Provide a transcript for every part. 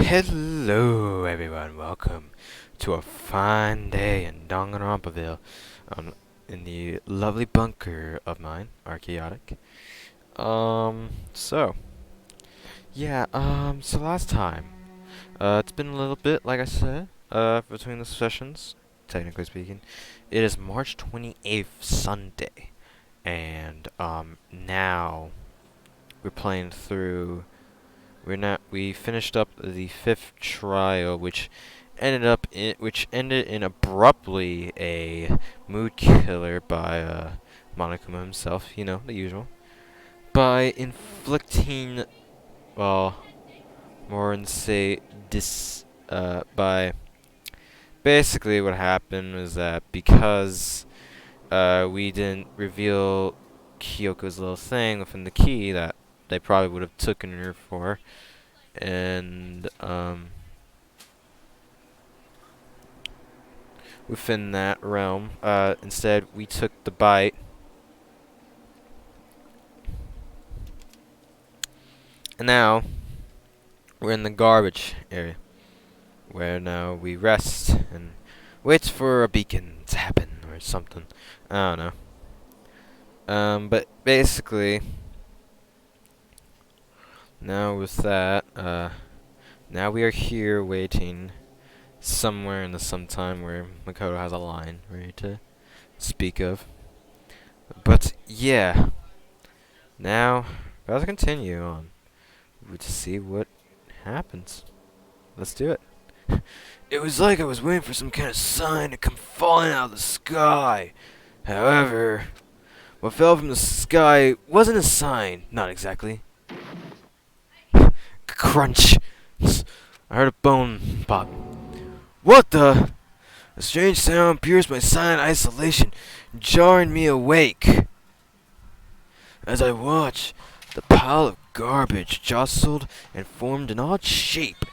Hello everyone, welcome to a fine day in Danganronpaville, in the lovely bunker of mine, Arkhaotic. So, yeah, so last time, it's been a little bit, like I said, between the sessions, technically speaking. It is March 28th, Sunday, and, now, we're playing through. We finished up the fifth trial, which ended in abruptly a mood killer by Monokuma himself. You know, the usual. By inflicting, well, more than say by basically what happened was that because we didn't reveal Kyoko's little thing within the key that they probably would have taken her for. And within that realm, instead we took the bite, and now we're in the garbage area, where now we rest and wait for a beacon to happen or something. I don't know. But basically, now with that, now we are here waiting somewhere in the sometime where Makoto has a line ready to speak of. But yeah, now let's continue on to see what happens. Let's do it. It was like I was waiting for some kind of sign to come falling out of the sky. However, what fell from the sky wasn't a sign. Not exactly. Crunch. I heard a bone pop. What the? A strange sound pierced my silent isolation, jarring me awake. As I watched, the pile of garbage jostled and formed an odd shape,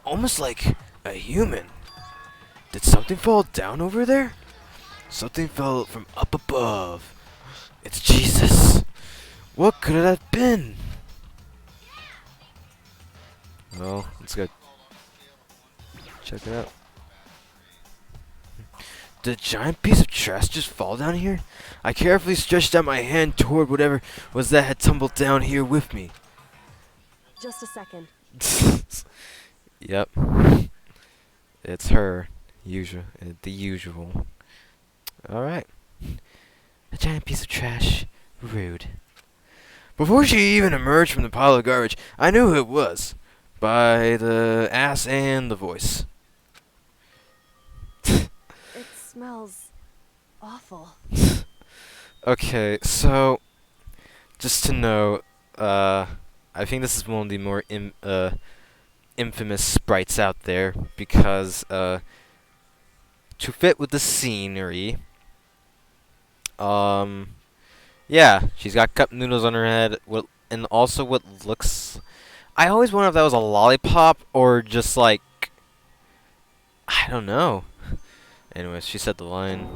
almost like a human. Did something fall down over there? Something fell from up above. It's Jesus. What could it have been? Well, let's go check it out. Did a giant piece of trash just fall down here? I carefully stretched out my hand toward whatever was that had tumbled down here with me. Just a second. Yep. It's her. The usual. Alright. A giant piece of trash. Rude. Before she even emerged from the pile of garbage, I knew who it was. By the ass and the voice. It smells awful. Okay, so just to know, I think this is one of the more infamous sprites out there because to fit with the scenery, yeah, she's got cup noodles on her head. And also what looks. I always wonder if that was a lollipop or just like, I don't know. Anyways, she said the line,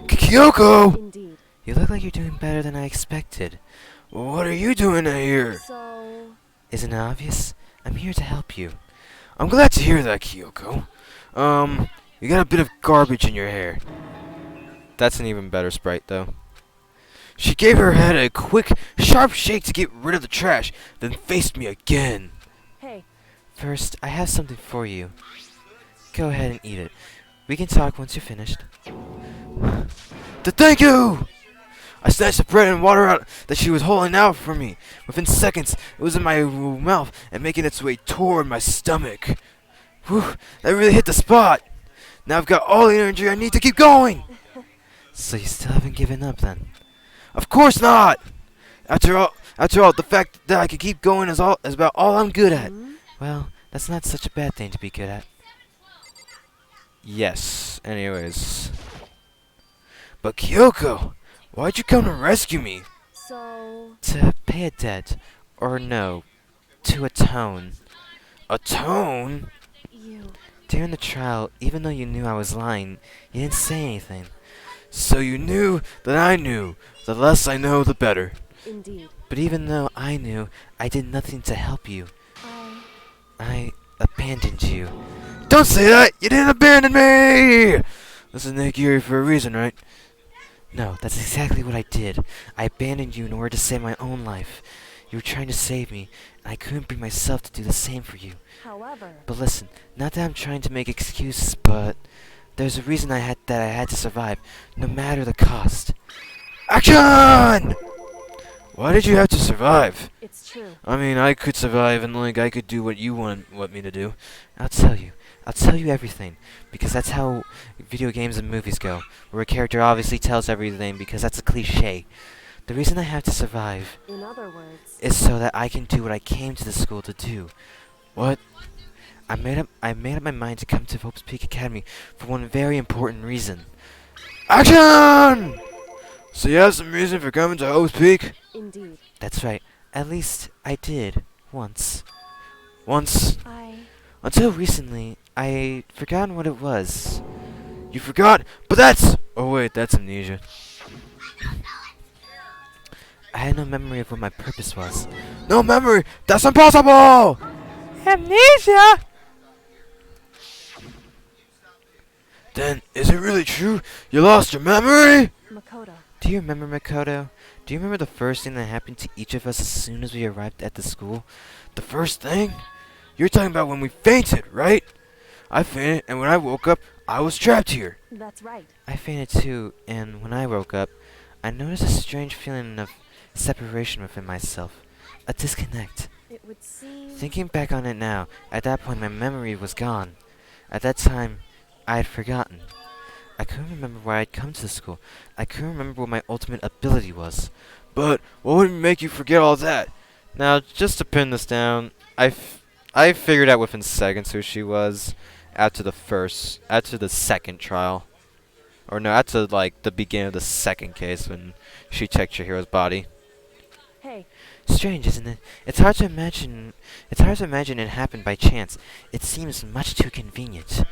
Kyoko! Indeed. You look like you're doing better than I expected. What are you doing out here? So... Isn't it obvious? I'm here to help you. I'm glad to hear that, Kyoko. You got a bit of garbage in your hair. That's an even better sprite, though. She gave her head a quick, sharp shake to get rid of the trash, then faced me again. Hey. First, I have something for you. Go ahead and eat it. We can talk once you're finished. Thank you! I snatched the bread and water out that she was holding out for me. Within seconds, it was in my mouth and making its way toward my stomach. Whew, that really hit the spot. Now I've got all the energy I need to keep going. So you still haven't given up then? Of course not! After all, the fact that I can keep going is about all I'm good at. Well, that's not such a bad thing to be good at. Yes, anyways. But Kyoko, why'd you come to rescue me? So... To pay a debt. Or no, to atone. Atone? You... During the trial, even though you knew I was lying, you didn't say anything. So you knew that I knew. The less I know, the better. Indeed. But even though I knew, I did nothing to help you. I... abandoned you. Don't say that! You didn't abandon me! This is Nick Yuri for a reason, right? No, that's exactly what I did. I abandoned you in order to save my own life. You were trying to save me, and I couldn't bring myself to do the same for you. However, But listen, not that I'm trying to make excuses, but there's a reason I had to survive, no matter the cost. Action! Why did you have to survive? it's true. I mean, I could survive, and like I could do what you want me to do. I'll tell you. I'll tell you everything, because that's how video games and movies go, where a character obviously tells everything because that's a cliche. The reason I have to survive In other words, is so that I can do what I came to the school to do. What? I made up my mind to come to Hope's Peak Academy for one very important reason. Action! So you have some reason for coming to Hope's Peak? indeed. That's right. At least I did once. Once. I Until recently, I'd forgotten what it was. You forgot? But that's... Oh wait, that's amnesia. I had no memory of what my purpose was. No memory? That's impossible! Amnesia? Then, is it really true? You lost your memory? Makoto. Do you remember, Makoto? Do you remember the first thing that happened to each of us as soon as we arrived at the school? The first thing? You're talking about when we fainted, right? I fainted, and when I woke up, I was trapped here. That's right. I fainted too, and when I woke up, I noticed a strange feeling of separation within myself. A disconnect. It would seem Thinking back on it now, at that point my memory was gone. At that time, I had forgotten. I couldn't remember why I'd come to the school. I couldn't remember what my ultimate ability was. But what would make you forget all that? Now, just to pin this down, I figured out within seconds who she was after the second trial. Or no, after like the beginning of the second case when she checked your hero's body. Hey, Strange, isn't it? It's hard to imagine it happened by chance. It seems much too convenient.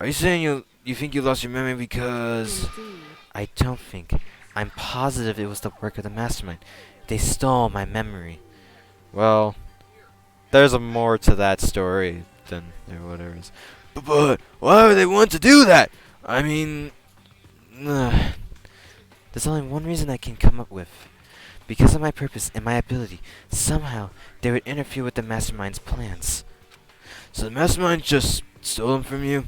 Are you saying you think you lost your memory because... indeed. I don't think. I'm positive it was the work of the mastermind. They stole my memory. Well, there's a more to that story than whatever it is. But why would they want to do that? I mean... There's only one reason I can come up with. Because of my purpose and my ability, somehow they would interfere with the mastermind's plans. So the mastermind just stole them from you?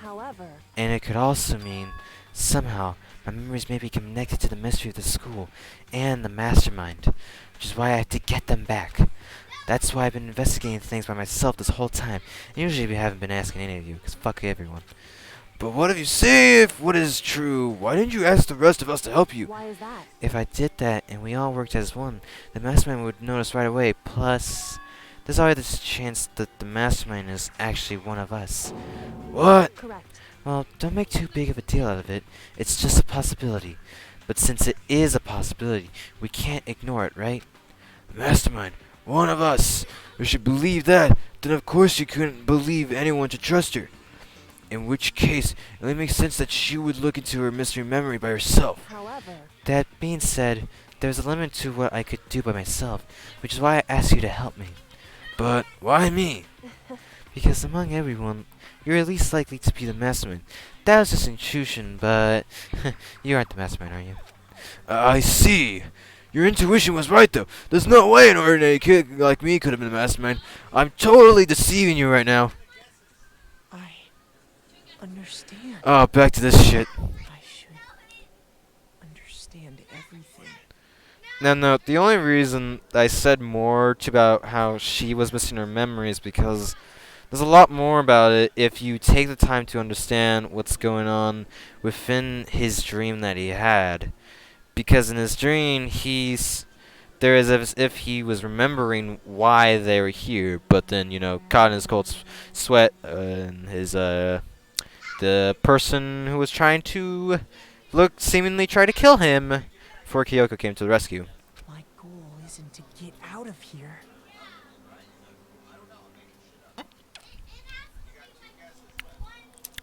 However, And it could also mean, somehow, my memories may be connected to the mystery of the school and the mastermind, which is why I have to get them back. That's why I've been investigating things by myself this whole time. And usually we haven't been asking any of you, because fuck everyone. But what if you say if what is true? Why didn't you ask the rest of us to help you? why is that? If I did that and we all worked as one, the mastermind would notice right away. Plus, there's always this chance that the mastermind is actually one of us. What? Correct. Well, don't make too big of a deal out of it. It's just a possibility. But since it is a possibility, we can't ignore it, right? The mastermind, one of us. If she believed that, then of course she couldn't believe anyone to trust her. In which case, it only makes sense that she would look into her mystery memory by herself. However, That being said, there's a limit to what I could do by myself, which is why I asked you to help me. But why me? Because among everyone, you're at least likely to be the mastermind. That was just intuition, but you aren't the mastermind, are you? I see. Your intuition was right, though. There's no way an ordinary kid like me could have been the mastermind. I'm totally deceiving you right now. I understand. Oh, back to this shit. I should understand everything. No, the only reason I said more about how she was missing her memory is because there's a lot more about it if you take the time to understand what's going on within his dream that he had. Because in his dream, there is as if he was remembering why they were here, but then, caught in his cold sweat, and the person who was trying to seemingly try to kill him before Kyoko came to the rescue. My goal isn't to get out of here.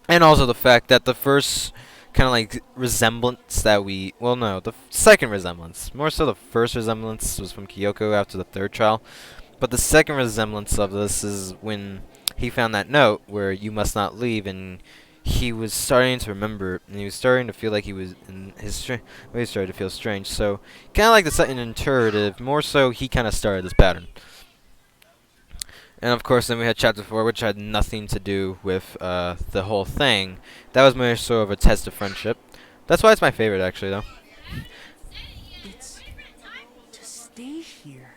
And also the fact that the first kind of like resemblance that the second resemblance, more so the first resemblance was from Kyoko after the third trial, but the second resemblance of this is when he found that note where you must not leave, and he was starting to remember, and he was starting to feel like he was in his he started to feel strange. So kind of like the second intuitive, more so he kind of started this pattern. And of course, then we had chapter 4, which had nothing to do with the whole thing. That was more so of a test of friendship. That's why it's my favorite, actually, though. It's to stay here.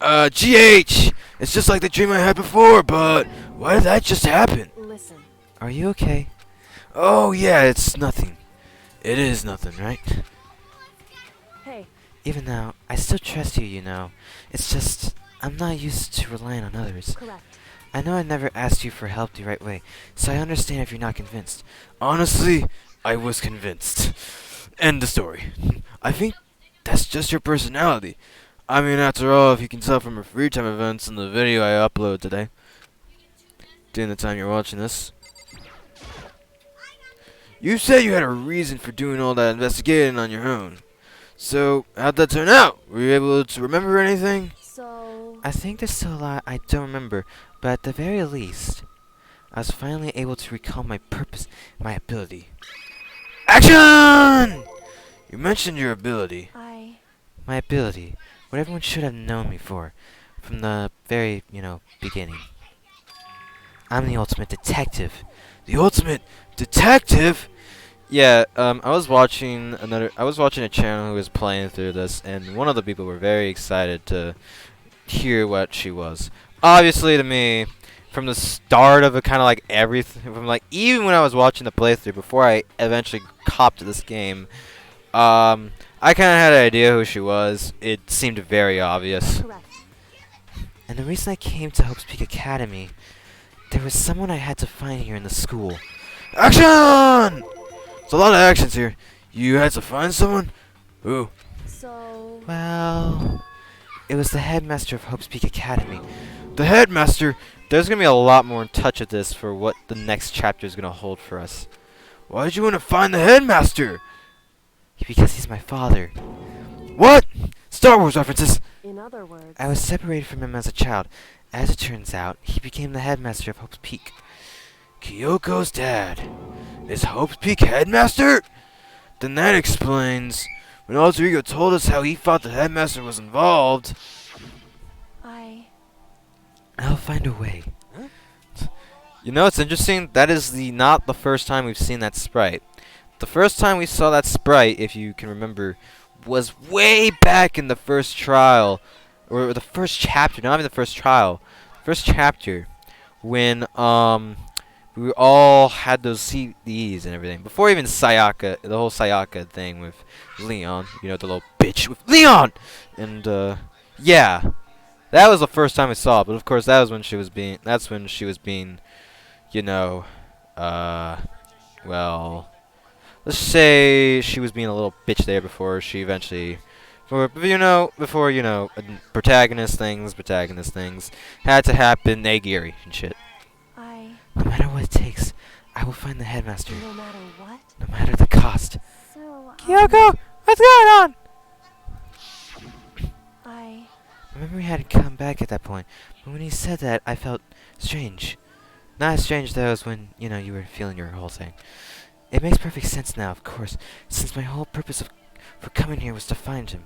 GH! It's just like the dream I had before, but why did that just happen? Listen. Are you okay? Oh, yeah, it's nothing. It is nothing, right? Hey, Even now, I still trust you, you know. It's just, I'm not used to relying on others. correct. I know I never asked you for help the right way, so I understand if you're not convinced. Honestly, I was convinced. End the story. I think that's just your personality. I mean, after all, if you can tell from our free time events in the video I uploaded today, during the time you're watching this. You said you had a reason for doing all that investigating on your own. So, how'd that turn out? Were you able to remember anything? So, I think there's still a lot I don't remember, but at the very least, I was finally able to recall my purpose, my ability. Action! You mentioned your ability. My ability. What everyone should have known me for. From the very, beginning. I'm the ultimate detective. The ultimate detective? Yeah, I was watching a channel who was playing through this, and one of the people were very excited to hear what she was. Obviously, to me, from the start of it, kind of like everything, from like even when I was watching the playthrough before I eventually copped this game, I kind of had an idea who she was. It seemed very obvious. correct. And the reason I came to Hope's Peak Academy, there was someone I had to find here in the school. Action! There's a lot of actions here. You had to find someone? Who? So, Well, it was the headmaster of Hope's Peak Academy. The headmaster? There's going to be a lot more in touch with this for what the next chapter is going to hold for us. Why did you want to find the headmaster? Because he's my father. What? Star Wars references! in other words, I was separated from him as a child. As it turns out, he became the headmaster of Hope's Peak. Kyoko's dad is Hope's Peak headmaster? Then that explains when Alter Ego told us how he thought the headmaster was involved. I'll find a way. You know, it's interesting. That is not the first time we've seen that sprite. The first time we saw that sprite, if you can remember, was way back in the first trial, or the first chapter. Not even the first trial. First chapter, when we all had those CDs and everything. Before even Sayaka, the whole Sayaka thing with Leon. You know, the little bitch with Leon! And, yeah. That was the first time we saw it, but of course that was when she was being, well, let's say she was being a little bitch there before she eventually, protagonist things had to happen, Nagiri and shit. No matter what it takes, I will find the headmaster. no matter what. No matter the cost. So, Kyoko, what's going on? I My memory hadn't come back at that point, but when he said that, I felt strange. Not as strange though as when, you were feeling your whole thing. It makes perfect sense now, of course, since my whole purpose for coming here was to find him.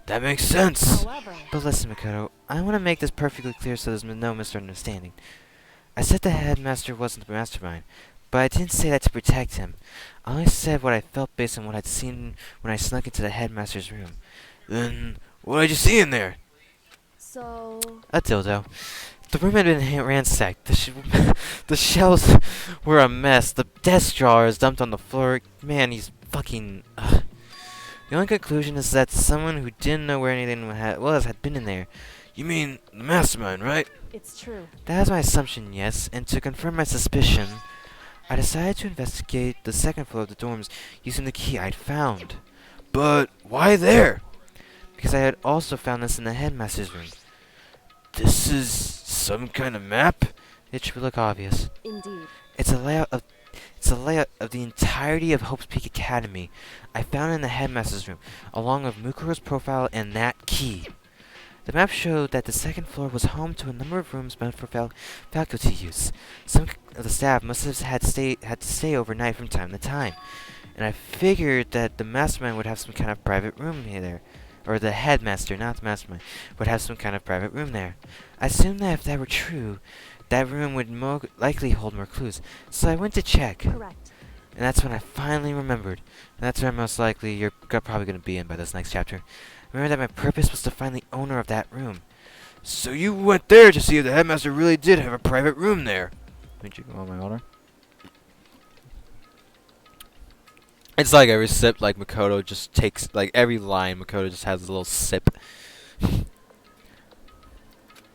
That makes sense! However, But listen, Makoto, I want to make this perfectly clear so there's no misunderstanding. I said the headmaster wasn't the mastermind, but I didn't say that to protect him. I only said what I felt based on what I'd seen when I snuck into the headmaster's room. Then, what did you see in there? so, A dildo. The room had been ransacked. The shelves were a mess. The desk drawers dumped on the floor. Man, he's fucking... The only conclusion is that someone who didn't know where anything had been in there. You mean the mastermind, right? it's true. That was my assumption, yes. And to confirm my suspicion, I decided to investigate the second floor of the dorms using the key I'd found. But why there? Because I had also found this in the headmaster's room. This is some kind of map? It should look obvious. Indeed. It's a layout of the entirety of Hope's Peak Academy. I found it in the headmaster's room, along with Mukuro's profile and that key. The map showed that the second floor was home to a number of rooms meant for faculty use. Some of the staff must have had to stay overnight from time to time, and I figured that the mastermind would have some kind of private room there. Or the headmaster, not the mastermind, would have some kind of private room there. I assumed that if that were true, that room would likely hold more clues, so I went to check. Correct. And that's when I finally remembered. And that's where most likely you're probably going to be in by this next chapter. Remember that my purpose was to find the owner of that room. So you went there to see if the headmaster really did have a private room there. Did you go on my order? It's like every sip, like Makoto just takes, like every line, Makoto just has a little sip.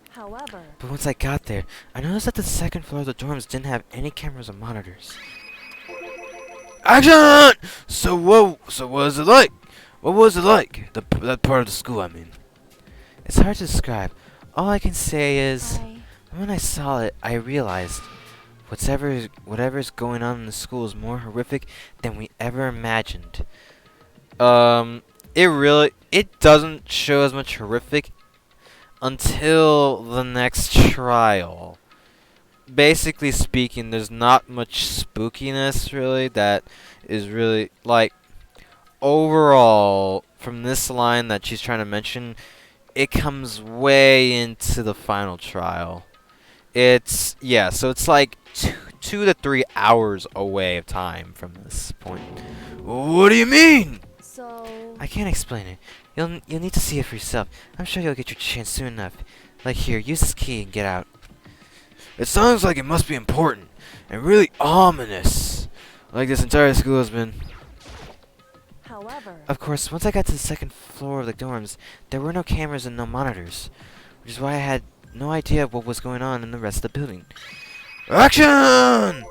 However, But once I got there, I noticed that the second floor of the dorms didn't have any cameras or monitors. Action! So what was it like? What was it like? That part of the school, I mean. It's hard to describe. All I can say is, I... when I saw it, I realized whatever's going on in the school is more horrific than we ever imagined. It doesn't show as much horrific until the next trial. Basically speaking, there's not much spookiness really that is really like overall from this line that she's trying to mention. It comes way into the final trial. So it's like 2 to 3 hours away of time from this point. What do you mean? So... I can't explain it. You'll need to see it for yourself. I'm sure you'll get your chance soon enough. Like here, use this key and get out. It sounds like it must be important and really ominous. Like this entire school has been. However... Of course, once I got to the second floor of the dorms, there were no cameras and no monitors, which is why I had no idea what was going on in the rest of the building. Action!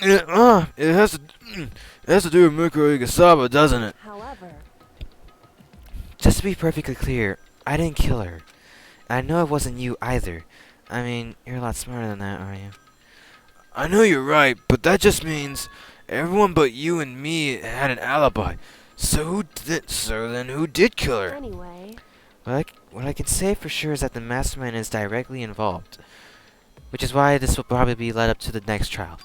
It has to do with Mikuro Igasaba, doesn't it? However... Just to be perfectly clear, I didn't kill her. And I know it wasn't you either. I mean, you're a lot smarter than that, aren't you? I know you're right, but that just means everyone but you and me had an alibi. So then who did kill her? Anyway... What I can say for sure is that the mastermind is directly involved, which is why this will probably be led up to the next trial.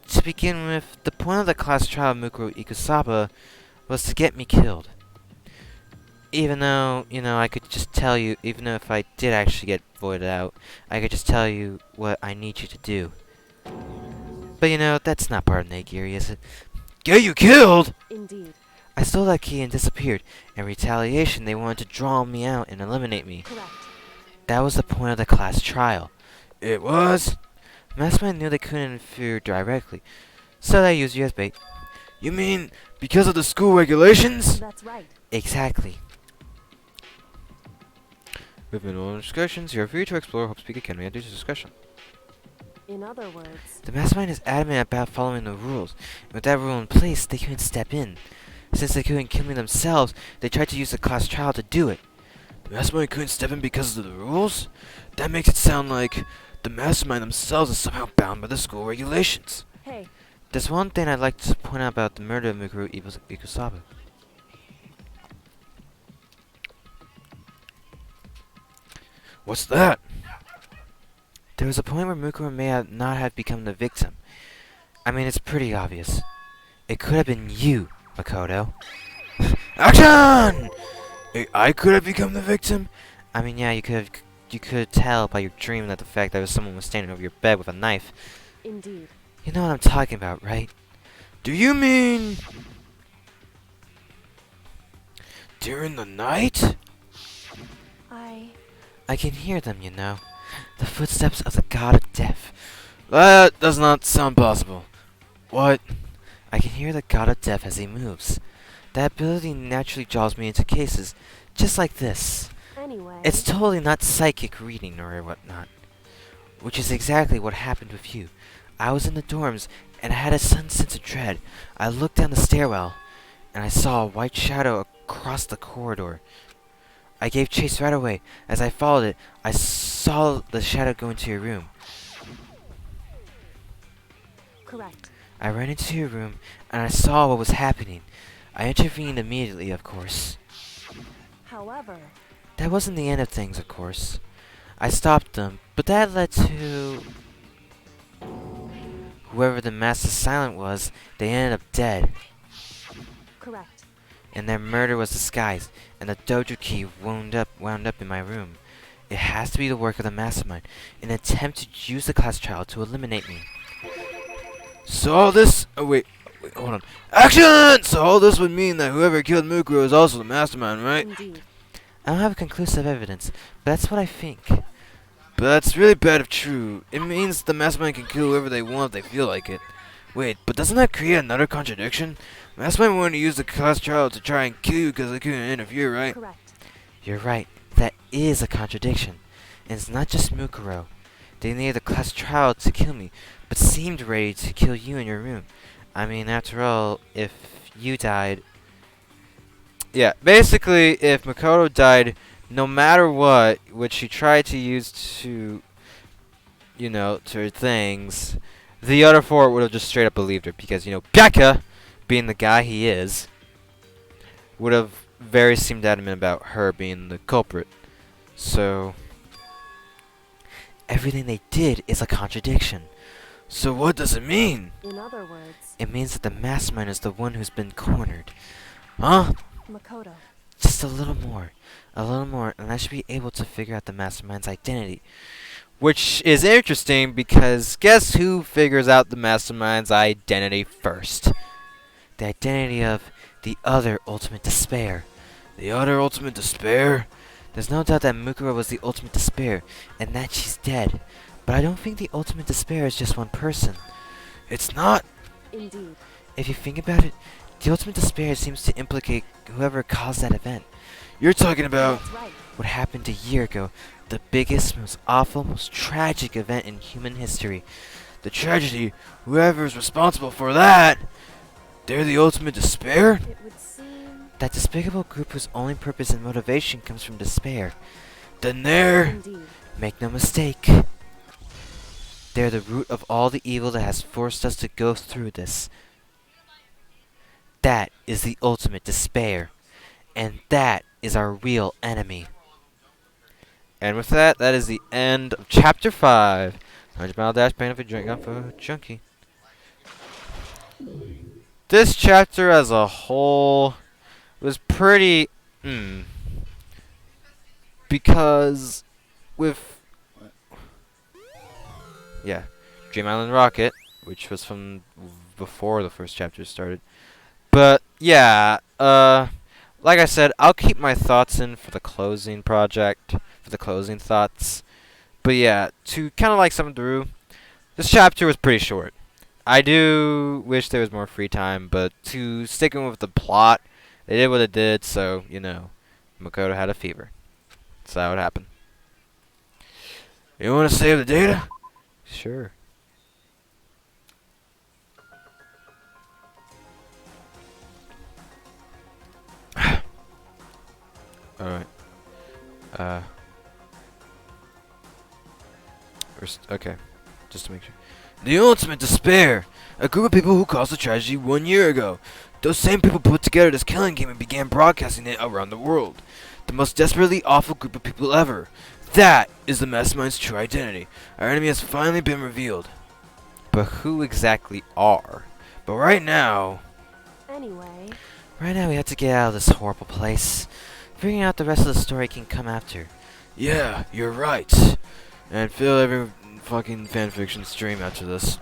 To begin with, the point of the class trial of Mikuro Ikusaba was to get me killed. Even though, I could just tell you, even though if I did actually get voided out, I could just tell you what I need you to do. But that's not part of Negiri, is it? Get you killed? Indeed. I stole that key and disappeared. In retaliation, they wanted to draw me out and eliminate me. Correct. That was the point of the class trial. It was? Mastermind knew they couldn't interfere directly, so they used you as bait. You mean because of the school regulations? That's right. Exactly. With minimal discussions, you're free to explore Hope Speak Academy and do this discussion. In other words... The mastermind is adamant about following the rules, and with that rule in place, they couldn't step in. Since they couldn't kill me themselves, they tried to use the class trial to do it. The mastermind couldn't step in because of the rules? That makes it sound like the mastermind themselves is somehow bound by the school regulations. Hey, There's one thing I'd like to point out about the murder of Mikuro Ikusaba. What's that? There was a point where Mikuro may not have become the victim. I mean, it's pretty obvious. It could have been you, Makoto. Action! I could have become the victim? I mean, yeah, you could tell by your dream that the fact that someone was standing over your bed with a knife. indeed. You know what I'm talking about, right? Do you mean during the night? I can hear them, The footsteps of the god of death. That does not sound possible. What? I can hear the god of death as he moves. That ability naturally draws me into cases just like this. Anyway... It's totally not psychic reading or whatnot. Which is exactly what happened with you. I was in the dorms, and I had a sudden sense of dread. I looked down the stairwell, and I saw a white shadow across the corridor. I gave chase right away. As I followed it, I saw the shadow go into your room. Correct. I ran into your room, and I saw what was happening. I intervened immediately, of course. However... That wasn't the end of things, of course. I stopped them, but that led to... Whoever the Master Silent was, they ended up dead. Correct. And their murder was disguised, and the dojo key wound up in my room. It has to be the work of the mastermind, in an attempt to use the class child to eliminate me. So all this... Oh, wait, hold on. Action! So all this would mean that whoever killed Mukuro is also the mastermind, right? Indeed. I don't have conclusive evidence, but that's what I think. But that's really bad if true. It means the mastermind can kill whoever they want if they feel like it. Wait, but doesn't that create another contradiction? Mastermind wanted to use the class child to try and kill you because they couldn't interfere, right? Correct. You're right, that is a contradiction. And it's not just Mukuro. They needed the class child to kill me, but seemed ready to kill you in your room. I mean, after all, if you died... Yeah, basically, if Makoto died, no matter what, which she tried to use to, you know, to her things, the other four would have just straight up believed her, because, you know, Byakuya, being the guy he is, would have very seemed adamant about her being the culprit. So, everything they did is a contradiction. So what does it mean? In other words, It means that the mastermind is the one who's been cornered. Huh? Makoto. Just a little more, and I should be able to figure out the mastermind's identity. Which is interesting because guess who figures out the mastermind's identity first? The identity of the other ultimate despair. The other ultimate despair? There's no doubt that Mukuro was the ultimate despair, and that she's dead. But I don't think the ultimate despair is just one person. It's not. Indeed. If you think about it, the ultimate despair seems to implicate whoever caused that event. You're talking about... That's right. What happened a year ago, the biggest, most awful, most tragic event in human history. the tragedy. Whoever's responsible for that, they're the ultimate despair? It would seem. That despicable group whose only purpose and motivation comes from despair. Then they're... Indeed. Make no mistake. They're the root of all the evil that has forced us to go through this. That is the ultimate despair. And that is our real enemy. And with that, that is the end of Chapter 5. 100-mile dash pain if you drink off a junkie. This chapter as a whole was pretty... because with... yeah, Dream Island Rocket, which was from before the first chapter started. But, yeah, like I said, I'll keep my thoughts in for the closing project, for the closing thoughts. But yeah, to kind of like sum it through, this chapter was pretty short. I do wish there was more free time, but to sticking with the plot, they did what it did, so, you know, Makoto had a fever. That's how it happened. You want to save the data? Sure. Alright. Okay. Just to make sure. The ultimate despair. A group of people who caused the tragedy 1 year ago. Those same people put together this killing game and began broadcasting it around the world. The most desperately awful group of people ever. That is the Mastermind's true identity. Our enemy has finally been revealed. But who exactly are? But right now... Anyway. Right now we have to get out of this horrible place. Figuring out the rest of the story can come after. Yeah, you're right. And fill every fucking fanfiction stream after this.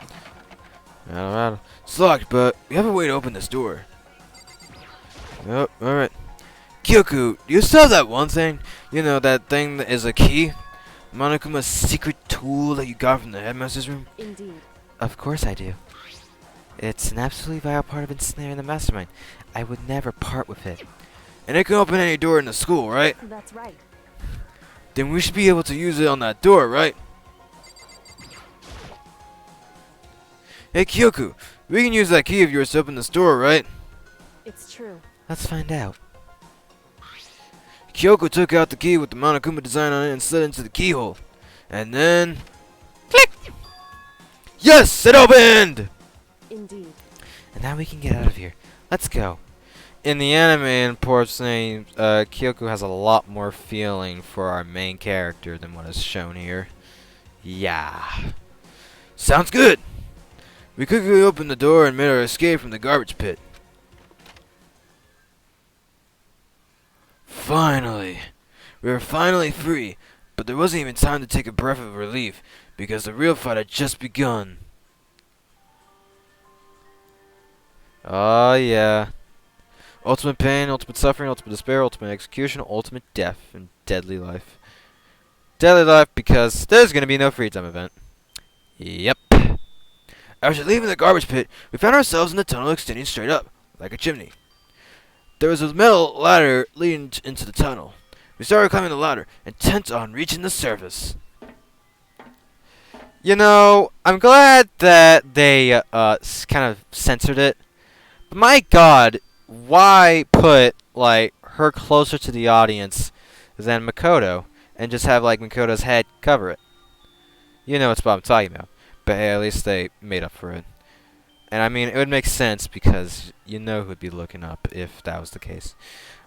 Alright. It's locked, but we have a way to open this door. Yep, alright. Kyoku, do you still have that one thing? You know, that thing that is a key? Monokuma's secret tool that you got from the headmaster's room? Indeed. Of course I do. It's an absolutely vital part of ensnaring the mastermind. I would never part with it. And it can open any door in the school, right? That's right. Then we should be able to use it on that door, right? Hey Kyoku, we can use that key of yours to open this door, right? It's true. Let's find out. Kyoko took out the key with the Monokuma design on it and slid into the keyhole. And then... click! Yes! It opened! Indeed. And now we can get out of here. Let's go. in the anime, unfortunately, Kyoko has a lot more feeling for our main character than what is shown here. Yeah. Sounds good. We quickly opened the door and made our escape from the garbage pit. Finally. We were finally free, but there wasn't even time to take a breath of relief because the real fight had just begun. Oh, yeah. Ultimate pain, ultimate suffering, ultimate despair, ultimate execution, ultimate death, and deadly life. Deadly life because there's going to be no free time event. Yep. After leaving the garbage pit, we found ourselves in a tunnel extending straight up, like a chimney. There was a metal ladder leading into the tunnel. We started climbing the ladder, intent on reaching the surface. You know, I'm glad that they kind of censored it. But my God, why put like her closer to the audience than Makoto and just have like Makoto's head cover it? You know what I'm talking about. But hey, at least they made up for it. And I mean, it would make sense because you know who'd be looking up if that was the case.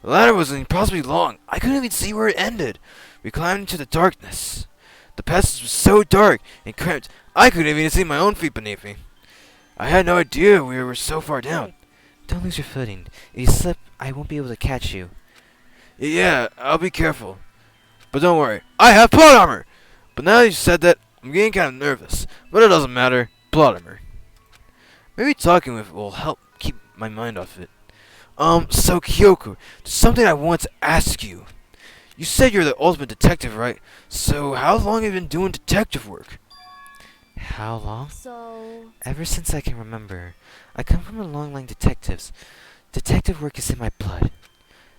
The ladder was impossibly long. I couldn't even see where it ended. We climbed into the darkness. The passage was so dark and cramped, I couldn't even see my own feet beneath me. I had no idea we were so far down. Don't lose your footing. If you slip, I won't be able to catch you. Yeah, I'll be careful. But don't worry, I have plot armor! But now that you said that, I'm getting kind of nervous. But it doesn't matter. Plot armor. Maybe talking with it will help keep my mind off it. So Kyoko, there's something I want to ask you. You said you're the ultimate detective, right? So how long have you been doing detective work? How long? So, Ever since I can remember. I come from a long line of detectives. Detective work is in my blood.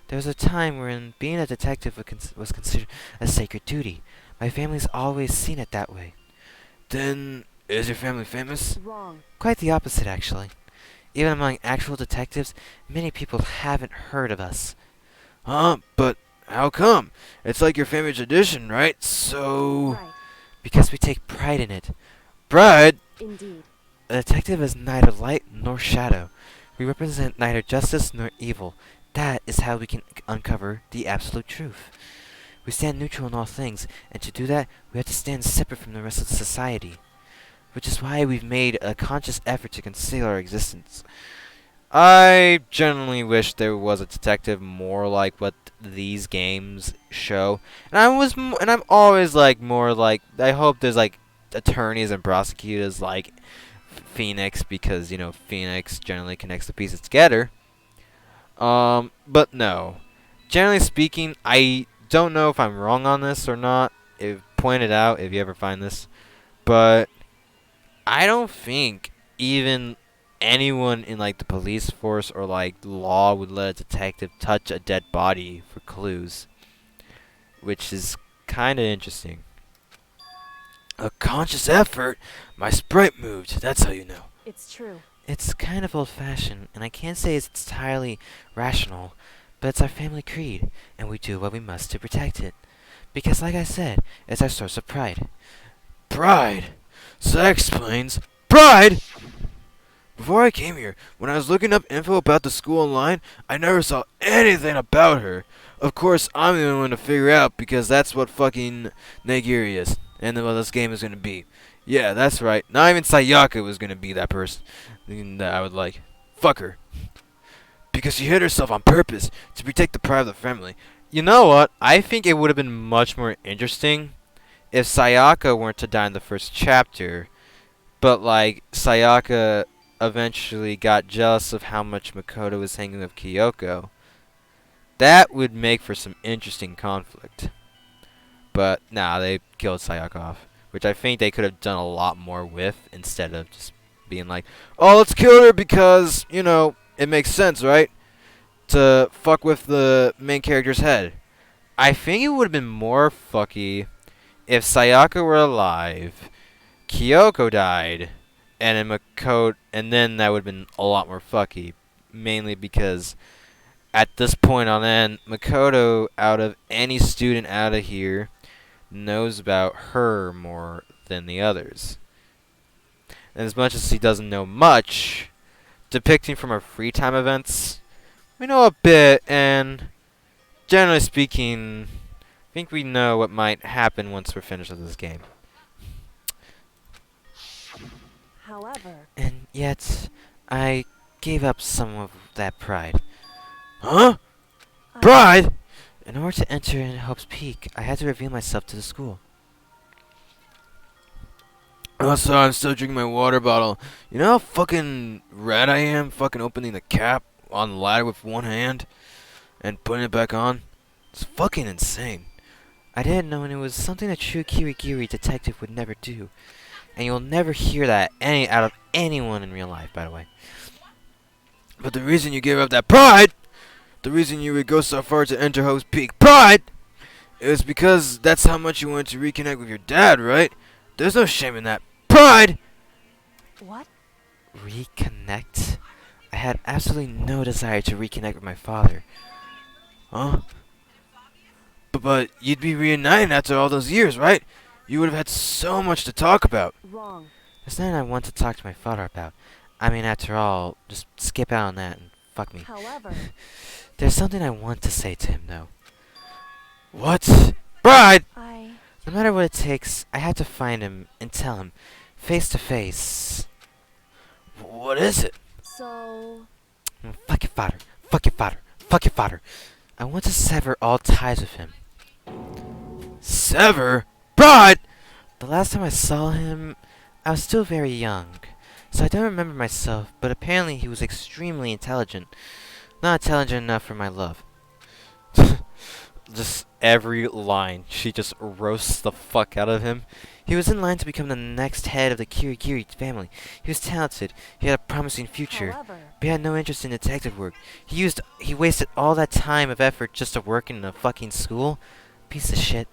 There was a time when being a detective was considered a sacred duty. My family's always seen it that way. Then, is your family famous? wrong. Quite the opposite, actually. Even among actual detectives, many people haven't heard of us. Huh? But how come? It's like your family tradition, right? So... Right. Because we take pride in it. Pride? Indeed. A detective is neither light nor shadow. We represent neither justice nor evil. That is how we can uncover the absolute truth. We stand neutral in all things, and to do that, we have to stand separate from the rest of society. Which is why we've made a conscious effort to conceal our existence. I generally wish there was a detective more like what these games show, and I'm always like more like I hope there's like attorneys and prosecutors like Phoenix because you know Phoenix generally connects the pieces together. But no, generally speaking, I don't know if I'm wrong on this or not. If point it out if you ever find this, but I don't think even anyone in like the police force or like law would let a detective touch a dead body for clues, which is kind of interesting. A conscious effort? My sprite moved, that's how you know. It's true. It's kind of old-fashioned, and I can't say it's entirely rational, but it's our family creed, and we do what we must to protect it. Because, like I said, it's our source of pride. Pride? So that explains... Pride! Before I came here, when I was looking up info about the school online, I never saw anything about her. Of course, I'm the only one to figure out because that's what fucking Nagiri is. And what this game is gonna be. Yeah, that's right. Not even Sayaka was gonna be that person that I would like. Fuck her. Because she hid herself on purpose to protect the pride of the family. You know what? I think it would have been much more interesting if Sayaka weren't to die in the first chapter, but like Sayaka eventually got jealous of how much Makoto was hanging with Kyoko. That would make for some interesting conflict. But nah, they killed Sayaka off, which I think they could have done a lot more with instead of just being like, oh, let's kill her because, you know, it makes sense, right? To fuck with the main character's head. I think it would have been more fucky if Sayaka were alive, Kyoko died, and then Makoto, and then that would have been a lot more fucky. Mainly because at this point on end, Makoto, out of any student out of here, knows about her more than the others. And as much as he doesn't know much, depicting from her free time events, We know a bit, and generally speaking, I think we know what might happen once we're finished with this game. However, And yet, I gave up some of that pride. Huh? I- Pride? In order to enter in Hope's Peak, I had to reveal myself to the school. Oh, sorry, I'm still drinking my water bottle. You know how fucking red I am fucking opening the cap on the ladder with one hand and putting it back on? It's fucking insane. I didn't know, and it was something a true Kirigiri detective would never do. And you'll never hear that out of anyone in real life, by the way. But the reason you gave up that pride, the reason you would go so far to enter Hope's Peak pride, is because that's how much you wanted to reconnect with your dad, right? There's no shame in that. Pride! what? Reconnect? I had absolutely no desire to reconnect with my father. Huh? But you'd be reunited after all those years, right? You would have had so much to talk about. Wrong. There's nothing I want to talk to my father about. I mean, after all, just skip out on that and fuck me. However, There's something I want to say to him, though. What? Pride! No matter what it takes, I have to find him and tell him, face to face. What is it? so Fuck your father. Fuck your father. Fuck your father. I want to sever all ties with him. Sever? Pride! The last time I saw him, I was still very young, so I don't remember myself, but apparently he was extremely intelligent. Not intelligent enough for my love. Just every line, she just roasts the fuck out of him. He was in line to become the next head of the Kirigiri family. He was talented, he had a promising future, however, but he had no interest in detective work. He wasted all that time of effort just to work in a fucking school? Piece of shit.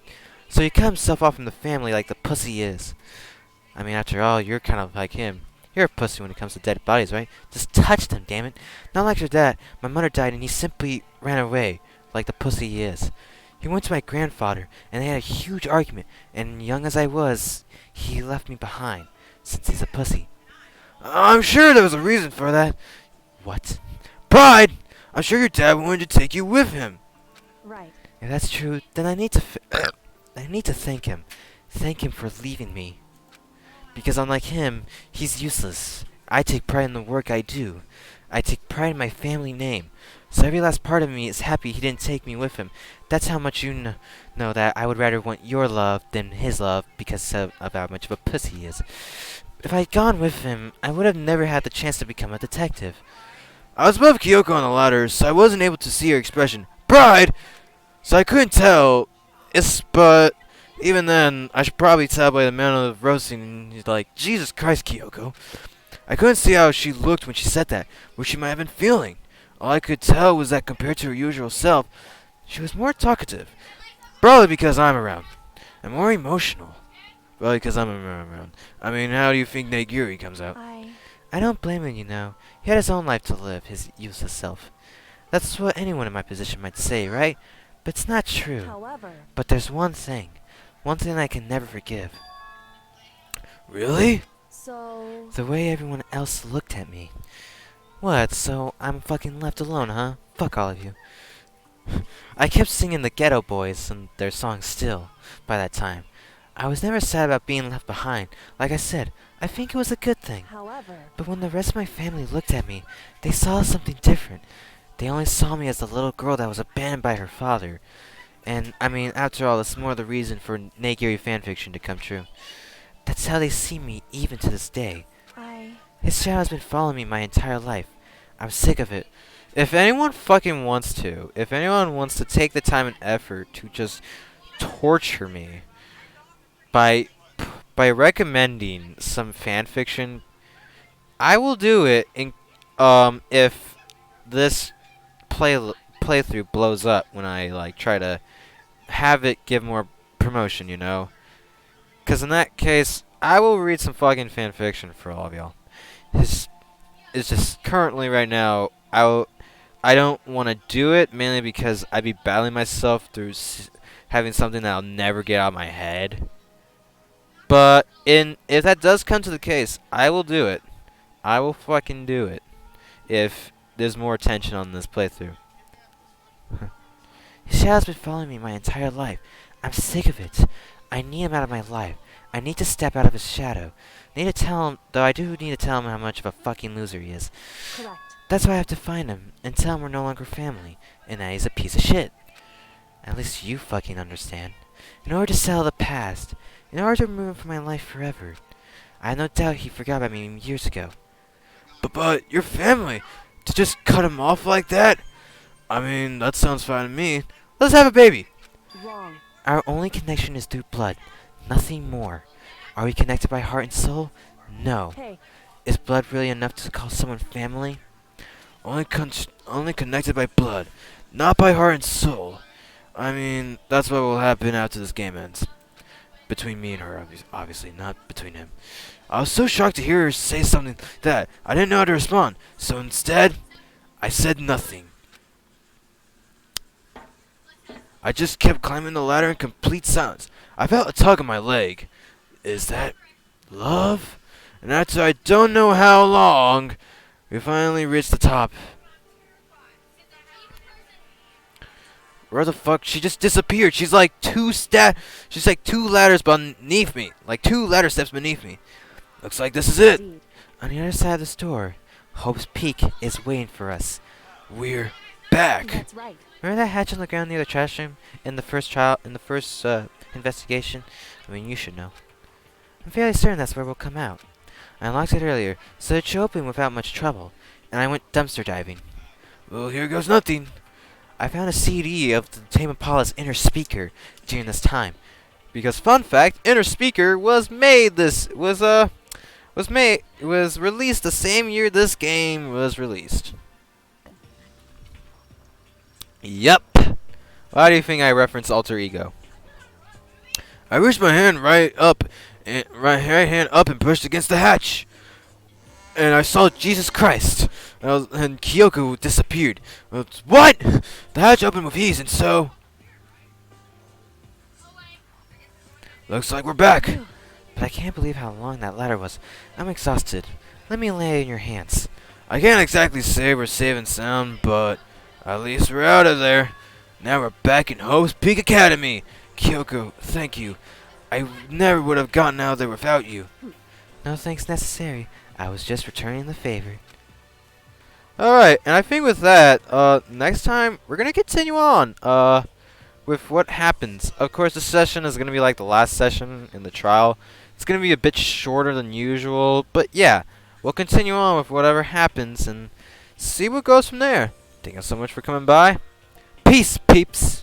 So he cut himself off from the family like the pussy he is. I mean, after all, you're kind of like him. You're a pussy when it comes to dead bodies, right? Just touch them, damn it. Not like your dad. My mother died and he simply ran away, like the pussy he is. He went to my grandfather, and they had a huge argument, and young as I was, he left me behind, since he's a pussy. I'm sure there was a reason for that. What? Pride! I'm sure your dad wanted to take you with him. right. If that's true, then I need to I need to thank him. Thank him for leaving me. Because unlike him, he's useless. I take pride in the work I do. I take pride in my family name. So every last part of me is happy he didn't take me with him. That's how much you know that I would rather want your love than his love because of how much of a pussy he is. If I had gone with him, I would have never had the chance to become a detective. I was above Kyoko on the ladder, so I wasn't able to see her expression. Pride! So I couldn't tell. But even then, I should probably tell by the amount of roasting. He's like, Jesus Christ, Kyoko. I couldn't see how she looked when she said that, what she might have been feeling. All I could tell was that compared to her usual self, she was more talkative. Probably because I'm around. And more emotional. Probably because I'm around. I mean, how do you think Nagiri comes out? I don't blame him, you know. He had his own life to live, his useless self. That's what anyone in my position might say, right? But it's not true. However, But there's one thing I can never forgive. Really? so The way everyone else looked at me. What, so I'm fucking left alone, huh? Fuck all of you. I kept singing the Ghetto Boys and their song Still by that time. I was never sad about being left behind. Like I said, I think it was a good thing. however, But when the rest of my family looked at me, they saw something different. They only saw me as the little girl that was abandoned by her father. And, I mean, after all, it's more the reason for Nagiri fanfiction to come true. That's how they see me even to this day. His shadow's been following me my entire life. I'm sick of it. If anyone fucking wants to, if anyone wants to take the time and effort to just torture me by recommending some fanfiction, I will do it in if this playthrough blows up when I like try to have it give more promotion, you know? 'Cause in that case, I will read some fucking fanfiction for all of y'all. It's just currently right now, I don't want to do it mainly because I'd be battling myself through having something that I'll never get out of my head. But if that does come to the case, I will do it. I will fucking do it if there's more attention on this playthrough. His shadow's been following me my entire life. I'm sick of it. I need him out of my life. I need to step out of his shadow. Need to tell him, though I do need to tell him how much of a fucking loser he is. Correct. That's why I have to find him and tell him we're no longer family, and that he's a piece of shit. At least you fucking understand. In order to settle the past, in order to remove him from my life forever, I have no doubt he forgot about me years ago. But your family, to just cut him off like that? I mean, that sounds fine to me. Let's have a baby. Wrong. Our only connection is through blood, nothing more. Are we connected by heart and soul? No. Hey, Is blood really enough to call someone family? Only connected by blood, not by heart and soul. I mean, that's what will happen after this game ends. Between me and her, obviously, not between him. I was so shocked to hear her say something like that. I didn't know how to respond, so instead, I said nothing. I just kept climbing the ladder in complete silence. I felt a tug on my leg. Is that love? And after I don't know how long, we finally reached the top. Where the fuck? She just disappeared. She's like she's like 2 ladders beneath me. Like 2 ladder steps beneath me. Looks like this is it. indeed. On the other side of the store, Hope's Peak is waiting for us. We're back. That's right. Remember that hatch on the ground near the trash room in the first investigation? I mean, you should know. I'm fairly certain that's where we'll come out. I unlocked it earlier, so it should open without much trouble, and I went dumpster diving. Well, here goes nothing. I found a CD of the Tame Impala's Inner Speaker during this time, because fun fact, Inner Speaker was released the same year this game was released. Yep. Why do you think I reference Alter Ego? I reached my hand right hand up and pushed against the hatch. And I saw Jesus Christ. And Kyoko disappeared. What? The hatch opened with ease, and so... Looks like we're back. But I can't believe how long that ladder was. I'm exhausted. Let me lay in your hands. I can't exactly say we're safe and sound, but at least we're out of there. Now we're back in Hope's Peak Academy. Kyoko, thank you. I never would have gotten out of there without you. No thanks necessary. I was just returning the favor. Alright, and I think with that, next time, we're gonna continue on, with what happens. Of course, this session is gonna be like the last session in the trial. It's gonna be a bit shorter than usual, but yeah, we'll continue on with whatever happens and see what goes from there. Thank you so much for coming by. Peace, peeps!